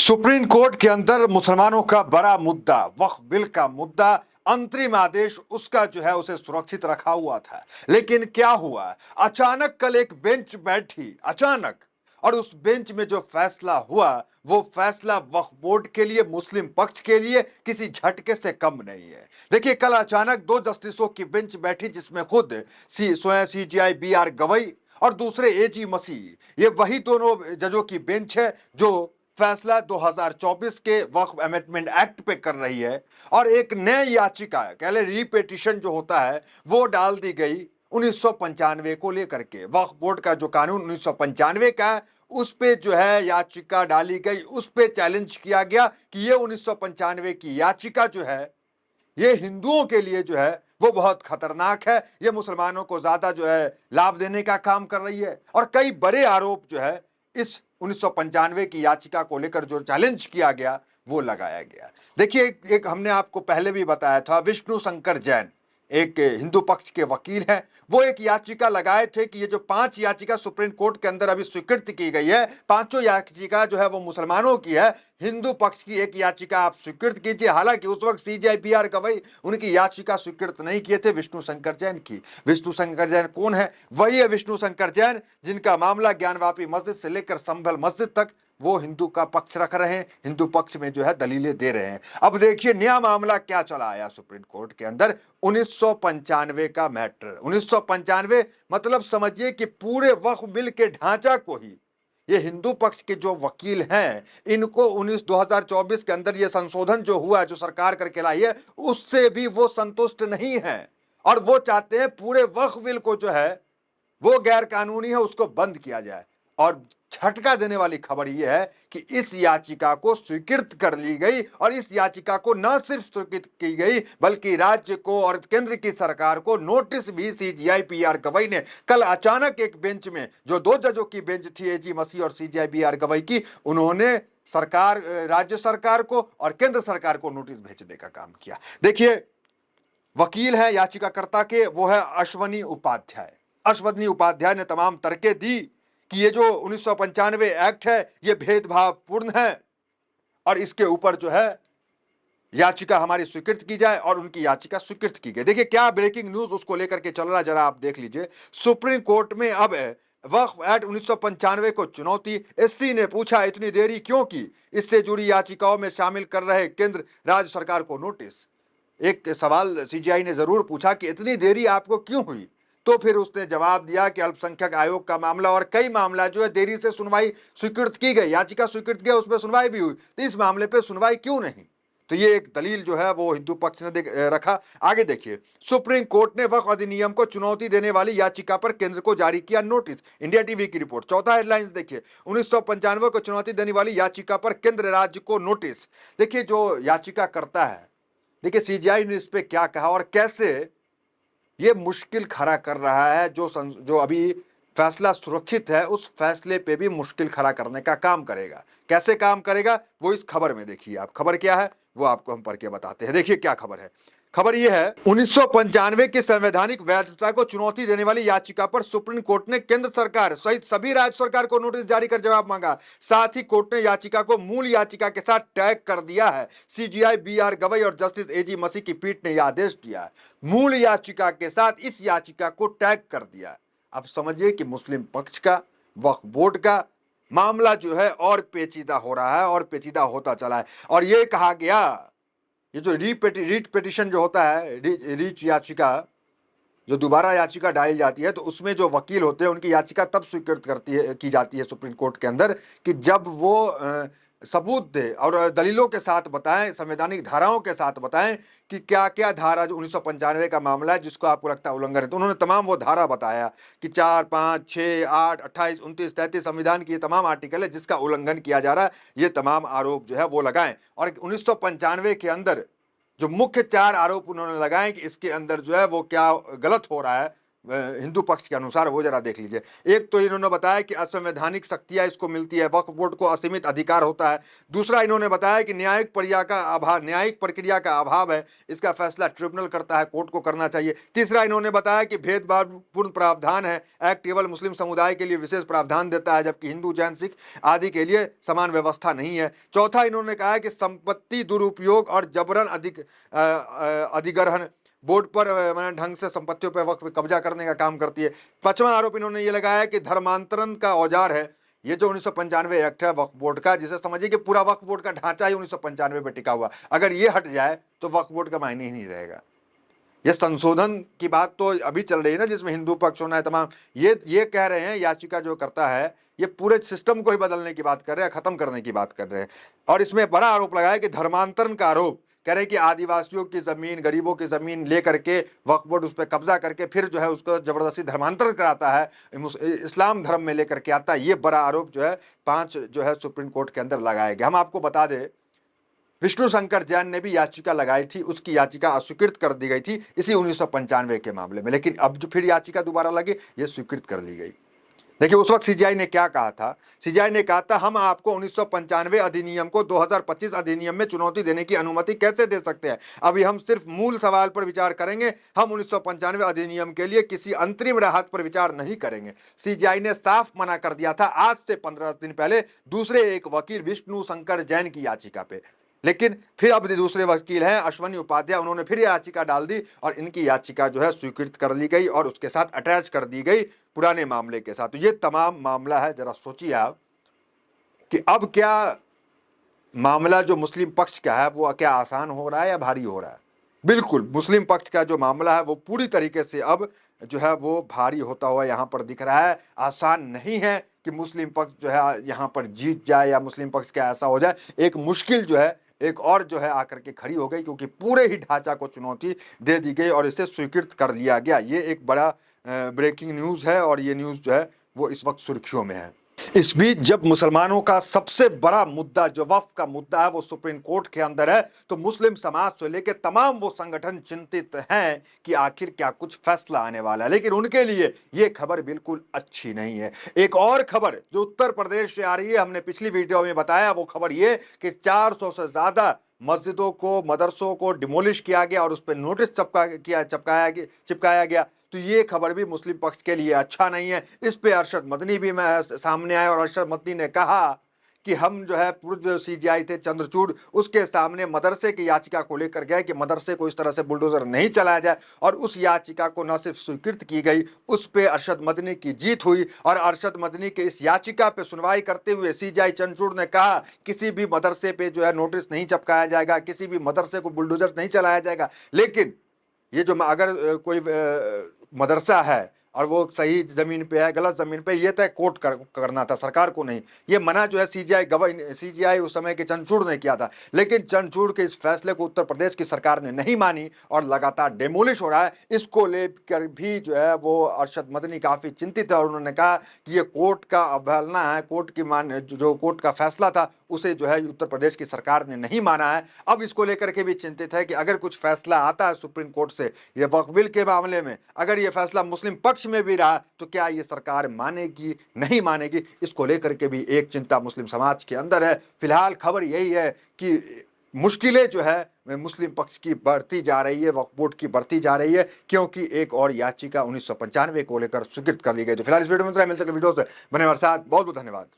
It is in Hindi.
सुप्रीम कोर्ट के अंदर मुसलमानों का बड़ा मुद्दा वक्फ बिल का मुद्दा अंतरिम आदेश उसका जो है उसे सुरक्षित रखा हुआ था। लेकिन क्या हुआ, अचानक कल एक बेंच बैठी अचानक, और उस बेंच में जो फैसला हुआ वो फैसला वक्फ बोर्ड के लिए, मुस्लिम पक्ष के लिए किसी झटके से कम नहीं है। देखिए, कल अचानक दो जस्टिसों की बेंच बैठी जिसमें खुद स्वयं सीजीआई बी आर गवई और दूसरे एजी मसीह, ये वही दोनों जजों की बेंच है जो फैसला 2024 के वक्फ अमेंडमेंट एक्ट पे कर रही है। और एक नई याचिका, कह ले रीपेटिशन जो होता है, वो डाल दी गई 1995 को लेकर के। वक्फ बोर्ड का जो कानून 1995 का है उस पे जो है याचिका डाली गई, उस पे चैलेंज किया गया कि ये 1995 की याचिका जो है ये हिंदुओं के लिए जो है वो बहुत खतरनाक है, ये मुसलमानों को ज्यादा जो है लाभ देने का काम कर रही है। और कई बड़े आरोप जो है इस 1995 की याचिका को लेकर जो चैलेंज किया गया वो लगाया गया। देखिए, एक हमने आपको पहले भी बताया था, विष्णु शंकर जैन एक हिंदू पक्ष के वकील हैं, वो एक याचिका लगाए थे कि ये जो 5 याचिका सुप्रीम कोर्ट के अंदर अभी स्वीकृत की गई है, पांचों याचिका जो है वो मुसलमानों की है, हिंदू पक्ष की एक याचिका आप स्वीकृत कीजिए। हालांकि उस वक्त सीजीआई बी.आर. गवई उनकी याचिका स्वीकृत नहीं किए थे, विष्णु शंकर जैन की। विष्णु शंकर जैन कौन है? वही है विष्णु शंकर जैन जिनका मामला ज्ञानवापी मस्जिद से लेकर संभल मस्जिद तक वो हिंदू का पक्ष रख रहे हैं, हिंदू पक्ष में जो है दलीलें दे रहे हैं। अब देखिए नया मामला क्या चला आया सुप्रीम कोर्ट के अंदर, 1995 का मैटर। 1995 मतलब समझिए कि पूरे वक्फ बिल के ढांचा को ही ये हिंदू पक्ष के जो वकील हैं इनको 2024 के अंदर ये संशोधन जो हुआ, जो सरकार करके लाई है, उससे भी वो संतुष्ट नहीं है। और वो चाहते हैं पूरे वक्फ बिल को जो है वो गैर कानूनी है उसको बंद किया जाए। और झटका देने वाली खबर यह है कि इस याचिका को स्वीकृत कर ली गई, और इस याचिका को न सिर्फ स्वीकृत की गई बल्कि राज्य को और केंद्र की सरकार को नोटिस भी सीजीआई बी.आर. गवई ने कल अचानक एक बेंच में, जो दो जजों की बेंच थी एजी मसीह और सीजीआई बी.आर. गवई की, उन्होंने सरकार, राज्य सरकार को और केंद्र सरकार को नोटिस भेजने का काम किया। देखिए, वकील है याचिकाकर्ता के, वो है अश्वनी उपाध्याय। अश्वनी उपाध्याय ने तमाम तर्कें दी कि ये जो 1995 एक्ट है ये भेदभावपूर्ण है और इसके ऊपर जो है याचिका हमारी स्वीकृत की जाए, और उनकी याचिका स्वीकृत की गई। देखिए क्या ब्रेकिंग न्यूज उसको लेकर के चल रहा है, जरा आप देख लीजिए। सुप्रीम कोर्ट में अब वक्फ एक्ट 1995 को चुनौती, एससी ने पूछा इतनी देरी क्यों की, इससे जुड़ी याचिकाओं में शामिल कर रहे केंद्र राज्य सरकार को नोटिस। एक सवाल सीजीआई ने जरूर पूछा कि इतनी देरी आपको क्यों हुई, तो फिर उसने जवाब दिया कि अल्पसंख्यक आयोग का मामला और कई मामला जो है देरी से सुनवाई स्वीकृत की गई, याचिका स्वीकृत की, उसमें सुनवाई भी हुई, तो इस मामले पे सुनवाई क्यों नहीं। तो ये एक दलील जो है वो हिंदू पक्ष ने रखा। आगे देखिए, सुप्रीम कोर्ट ने वक्फ अधिनियम को चुनौती देने वाली याचिका पर केंद्र को जारी किया नोटिस, इंडिया टीवी की रिपोर्ट। चौथा हेडलाइंस देखिए, 1995 को चुनौती देने वाली याचिका पर केंद्र राज्य को नोटिस। देखिए जो याचिका करता है, देखिए सीजीआई ने इस पे क्या कहा और कैसे ये मुश्किल खड़ा कर रहा है। जो अभी फैसला सुरक्षित है उस फैसले पे भी मुश्किल खड़ा करने का काम करेगा। कैसे काम करेगा वो इस खबर में देखिए आप। खबर क्या है वो आपको हम पढ़ के बताते हैं। देखिए क्या खबर है। खबर यह है, 1995 की संवैधानिक वैधता को चुनौती देने वाली याचिका पर सुप्रीम कोर्ट ने केंद्र सरकार सहित सभी राज्य सरकार को नोटिस जारी कर जवाब मांगा। साथ ही कोर्ट ने याचिका को मूल याचिका के साथ टैग कर दिया है। CGI B R. गवई और जस्टिस एजी मसीह की पीठ ने यह आदेश दिया है, मूल याचिका के साथ इस याचिका को टैग कर दिया है। अब समझिए कि मुस्लिम पक्ष का, वक्फ बोर्ड का मामला जो है और पेचीदा हो रहा है और पेचीदा होता चला है। और यह कहा गया, ये जो रीट पिटिशन जो होता है, रीच याचिका, जो दोबारा याचिका डाली जाती है, तो उसमें जो वकील होते हैं उनकी याचिका तब स्वीकृत की जाती है सुप्रीम कोर्ट के अंदर कि जब वो सबूत दे और दलीलों के साथ बताएं, संवैधानिक धाराओं के साथ बताएं कि क्या क्या धारा, जो 1995 का मामला है जिसको आपको लगता है उल्लंघन है, तो उन्होंने तमाम वो धारा बताया कि 4, 5, 6, 8, 28, 29, 33 संविधान की ये तमाम आर्टिकल है जिसका उल्लंघन किया जा रहा है, ये तमाम आरोप जो है वो लगाएं। और 1995 के अंदर जो मुख्य 4 आरोप उन्होंने लगाए कि इसके अंदर जो है वो क्या गलत हो रहा है, हिंदू पक्ष के अनुसार, वो जरा देख लीजिए। एक तो इन्होंने बताया कि असंवैधानिक शक्तियां इसको मिलती है, वक्फ बोर्ड को असीमित अधिकार होता है। दूसरा इन्होंने बताया कि न्यायिक प्रक्रिया का अभाव है, इसका फैसला ट्रिब्यूनल करता है, कोर्ट को करना चाहिए। तीसरा इन्होंने बताया कि भेदभावपूर्ण प्रावधान है, एक्ट केवल मुस्लिम समुदाय के लिए विशेष प्रावधान देता है, जबकि हिंदू, जैन, सिख आदि के लिए समान व्यवस्था नहीं है। चौथा इन्होंने कहा है कि संपत्ति दुरुपयोग और जबरन अधिग्रहण बोर्ड पर ढंग से संपत्तियों पर वक्फ कब्जा करने का काम करती है। पांचवा आरोप इन्होंने ये लगाया कि धर्मांतरण का औजार है ये जो 1995 एक्ट है वक्फ बोर्ड का, जिसे समझिए कि पूरा वक्फ बोर्ड का ढांचा ही 1995 में टिका हुआ, अगर ये हट जाए तो वक्फ बोर्ड का मायने ही नहीं रहेगा। ये संशोधन की बात तो अभी चल रही है ना, जिसमें हिंदू पक्ष होना है तमाम, ये कह रहे हैं याचिका जो करता है ये पूरे सिस्टम को ही बदलने की बात कर रहे हैं, खत्म करने की बात कर रहे हैं। और इसमें बड़ा आरोप लगाया कि धर्मांतरण का आरोप, कह रहे हैं कि आदिवासियों की जमीन, गरीबों की जमीन लेकर के वक्फ बोर्ड उस पर कब्जा करके फिर जो है उसको जबरदस्ती धर्मांतरण कराता है, इस्लाम धर्म में लेकर के आता है। ये बड़ा आरोप जो है 5 जो है सुप्रीम कोर्ट के अंदर लगाया गया। हम आपको बता दें विष्णु शंकर जैन ने भी याचिका लगाई थी, उसकी याचिका अस्वीकृत कर दी गई थी इसी 1995 के मामले में, लेकिन अब जो फिर याचिका दोबारा लगी ये स्वीकृत कर ली गई। देखिए उस वक्त सीजीआई ने क्या कहा था, सीजीआई ने कहा था हम आपको 1995 अधिनियम को 2025 अधिनियम में चुनौती देने की अनुमति कैसे दे सकते हैं। अभी हम सिर्फ मूल सवाल पर विचार करेंगे, हम 1995 अधिनियम के लिए किसी अंतरिम राहत पर विचार नहीं करेंगे। सीजीआई ने साफ मना कर दिया था आज से 15 दिन पहले दूसरे एक वकील विष्णु शंकर जैन की याचिका पे। लेकिन फिर अब दूसरे वकील हैं अश्वनी उपाध्याय, उन्होंने फिर याचिका डाल दी और इनकी याचिका जो है स्वीकृत कर ली गई और उसके साथ अटैच कर दी गई पुराने मामले के साथ। तो ये तमाम मामला है। जरा सोचिए आप कि अब क्या मामला जो मुस्लिम पक्ष का है वो क्या आसान हो रहा है या भारी हो रहा है। बिल्कुल मुस्लिम पक्ष का जो मामला है वो पूरी तरीके से अब जो है वो भारी होता हुआ यहाँ पर दिख रहा है। आसान नहीं है कि मुस्लिम पक्ष जो है यहाँ पर जीत जाए या मुस्लिम पक्ष का ऐसा हो जाए। एक मुश्किल जो है एक और जो है आकर के खड़ी हो गई, क्योंकि पूरे ही ढांचा को चुनौती दे दी गई और इसे स्वीकृत कर लिया गया। ये एक बड़ा ब्रेकिंग न्यूज है और ये न्यूज जो है वो इस वक्त सुर्खियों में है। इस बीच जब मुसलमानों का सबसे बड़ा मुद्दा जो वक्फ का मुद्दा है वो सुप्रीम कोर्ट के अंदर है, तो मुस्लिम समाज से लेकर तमाम वो संगठन चिंतित हैं कि आखिर क्या कुछ फैसला आने वाला है। लेकिन उनके लिए ये खबर बिल्कुल अच्छी नहीं है। एक और खबर जो उत्तर प्रदेश से आ रही है, हमने पिछली वीडियो में बताया, वो खबर ये कि 400 से ज्यादा मस्जिदों को, मदरसों को डिमोलिश किया गया और उस पर नोटिस चिपकाया गया। तो ये खबर भी मुस्लिम पक्ष के लिए अच्छा नहीं है। इस पे अरशद मदनी भी सामने आए और अरशद मदनी ने कहा कि हम जो है पूर्व जो सीजीआई थे चंद्रचूड़, उसके सामने मदरसे की याचिका को लेकर गए कि मदरसे को इस तरह से बुलडोजर नहीं चलाया जाए, और उस याचिका को न सिर्फ स्वीकृत की गई, उस पे अरशद मदनी की जीत हुई। और अरशद मदनी के इस याचिका पे सुनवाई करते हुए सीजीआई चंद्रचूड़ ने कहा किसी भी मदरसे पे जो है नोटिस नहीं चिपकाया जाएगा, किसी भी मदरसे को बुलडोजर नहीं चलाया जाएगा। लेकिन ये जो अगर कोई मदरसा है और वो सही जमीन पे है गलत जमीन पे, ये तय कोर्ट करना था, सरकार को नहीं। ये मना जो है सीजीआई उस समय के चंद्रचूड़ ने किया था। लेकिन चंद्रचूड़ के इस फैसले को उत्तर प्रदेश की सरकार ने नहीं मानी और लगातार डेमोलिश हो रहा है। इसको लेकर भी जो है वो अरशद मदनी काफी चिंतित है और उन्होंने कहा कि ये कोर्ट का अवहेलना है, कोर्ट की जो कोर्ट का फैसला था उसे जो है उत्तर प्रदेश की सरकार ने नहीं माना है। अब इसको लेकर के भी चिंतित है कि अगर कुछ फैसला आता है सुप्रीम कोर्ट से ये वक्फ बिल के मामले में, अगर ये फैसला मुस्लिम पक्ष में भी रहा तो क्या ये सरकार मानेगी नहीं मानेगी, इसको लेकर के भी एक चिंता मुस्लिम समाज के अंदर है। फिलहाल खबर यही है कि मुश्किलें जो है मुस्लिम पक्ष की बढ़ती जा रही है, वक्फ बोर्ड की बढ़ती जा रही है, क्योंकि एक और याचिका 1995 को लेकर स्वीकृत कर ली गई। तो फिलहाल इस वीडियो में मिलते हैं वीडियो से बने हमारे साथ। बहुत बहुत धन्यवाद।